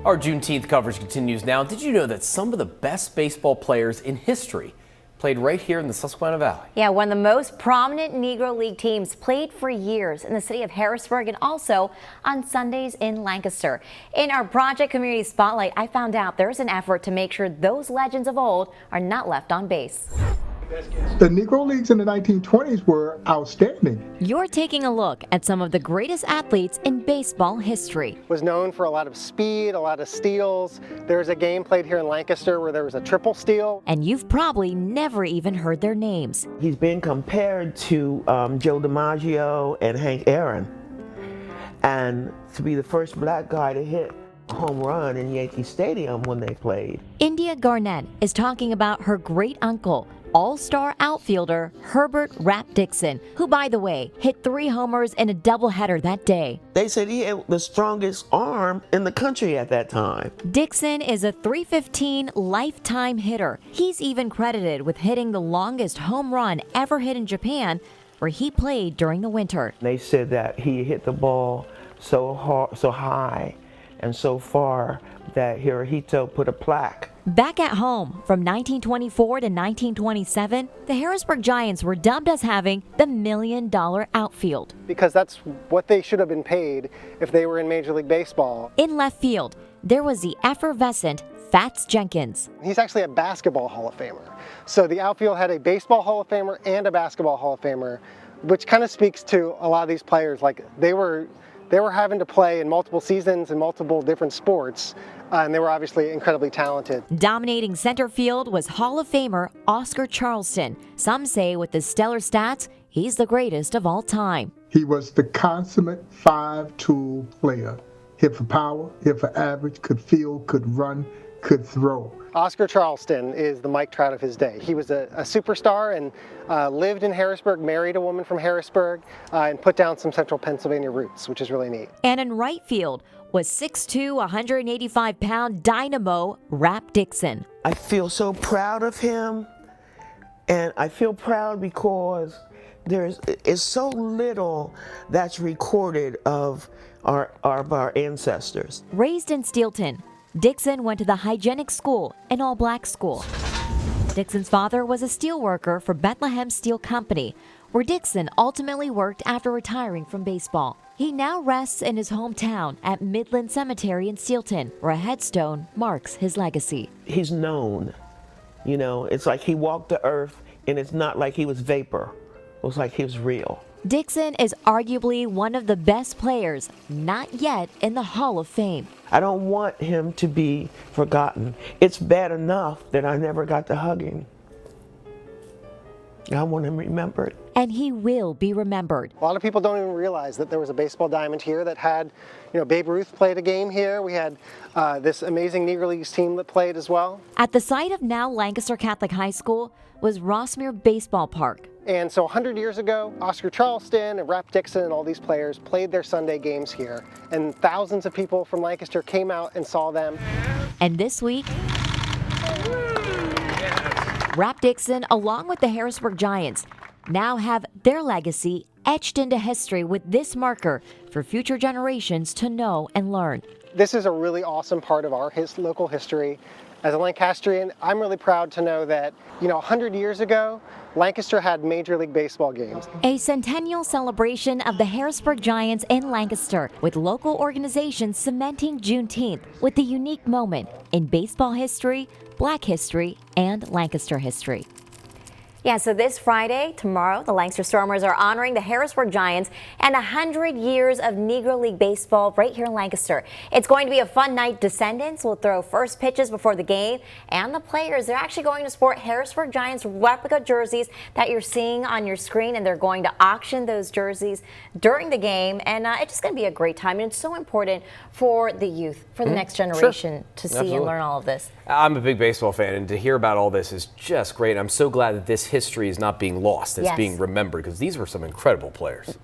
Our Juneteenth coverage continues now. Did you know that some of the best baseball players in history played right here in the Susquehanna Valley? Yeah, one of the most prominent Negro League teams played for years in the city of Harrisburg and also on Sundays in Lancaster. In our Project Community Spotlight, I found out there's an effort to make sure those legends of old are not left on base. The Negro Leagues in the 1920s were outstanding. You're taking a look at some of the greatest athletes in baseball history. Was known for a lot of speed, a lot of steals. There was a game played here in Lancaster where there was a triple steal. And you've probably never even heard their names. He's been compared to Joe DiMaggio and Hank Aaron, and to be the first black guy to hit a home run in Yankee Stadium when they played. India Garnett is talking about her great-uncle, all-star outfielder Herbert Dixon, who, by the way, hit 3 homers in a doubleheader that day. They said he had the strongest arm in the country at that time. Dixon is a .315 lifetime hitter. He's even credited with hitting the longest home run ever hit in Japan, where he played during the winter. They said that he hit the ball so hard, so high and so far that Hirohito put a plaque. Back at home, from 1924 to 1927, the Harrisburg Giants were dubbed as having the $1 million outfield. Because that's what they should have been paid if they were in Major League Baseball. In left field, there was the effervescent Fats Jenkins. He's actually a basketball Hall of Famer. So the outfield had a baseball Hall of Famer and a basketball Hall of Famer, which kind of speaks to a lot of these players. Like they were having to play in multiple seasons in multiple different sports, and they were obviously incredibly talented. Dominating center field was Hall of Famer Oscar Charleston. Some say with his stellar stats, he's the greatest of all time. He was the consummate 5-tool player. Hit for power, hit for average, could field, could run, could throw. Oscar Charleston is the Mike Trout of his day. He was a superstar and lived in Harrisburg, married a woman from Harrisburg, and put down some central Pennsylvania roots, which is really neat. And in right field was 6'2", 185-pound dynamo Dixon. I feel so proud of him, and I feel proud because is so little that's recorded of our ancestors. Raised in Steelton, Dixon went to the hygienic school, an all-black school. Dixon's father was a steel worker for Bethlehem Steel Company, where Dixon ultimately worked after retiring from baseball. He now rests in his hometown at Midland Cemetery in Steelton, where a headstone marks his legacy. He's known. You know, it's like he walked the earth, and it's not like he was vapor. It was like he was real. Dixon is arguably one of the best players not yet in the Hall of Fame. I don't want him to be forgotten. It's bad enough that I never got to hug him. I want him remembered. And he will be remembered. A lot of people don't even realize that there was a baseball diamond here that had, Babe Ruth played a game here. We had this amazing Negro Leagues team that played as well. At the site of now Lancaster Catholic High School was Rossmere Baseball Park. And so 100 years ago, Oscar Charleston and Dixon and all these players played their Sunday games here. And thousands of people from Lancaster came out and saw them. And this week, Dixon, along with the Harrisburg Giants, now have their legacy etched into history with this marker for future generations to know and learn. This is a really awesome part of our local history. As a Lancastrian, I'm really proud to know that, 100 years ago, Lancaster had Major League Baseball games. A centennial celebration of the Harrisburg Giants in Lancaster, with local organizations cementing Juneteenth with the unique moment in baseball history, Black history, and Lancaster history. Yeah, so this Friday, tomorrow, the Lancaster Stormers are honoring the Harrisburg Giants and 100 years of Negro League baseball right here in Lancaster. It's going to be a fun night. Descendants will throw first pitches before the game, and the players, they're actually going to sport Harrisburg Giants replica jerseys that you're seeing on your screen, and they're going to auction those jerseys during the game, and it's just going to be a great time, and it's so important for the youth, for the next generation to see and learn all of this. I'm a big baseball fan, and to hear about all this is just great. I'm so glad that this history is not being lost. It's being remembered, because these were some incredible players.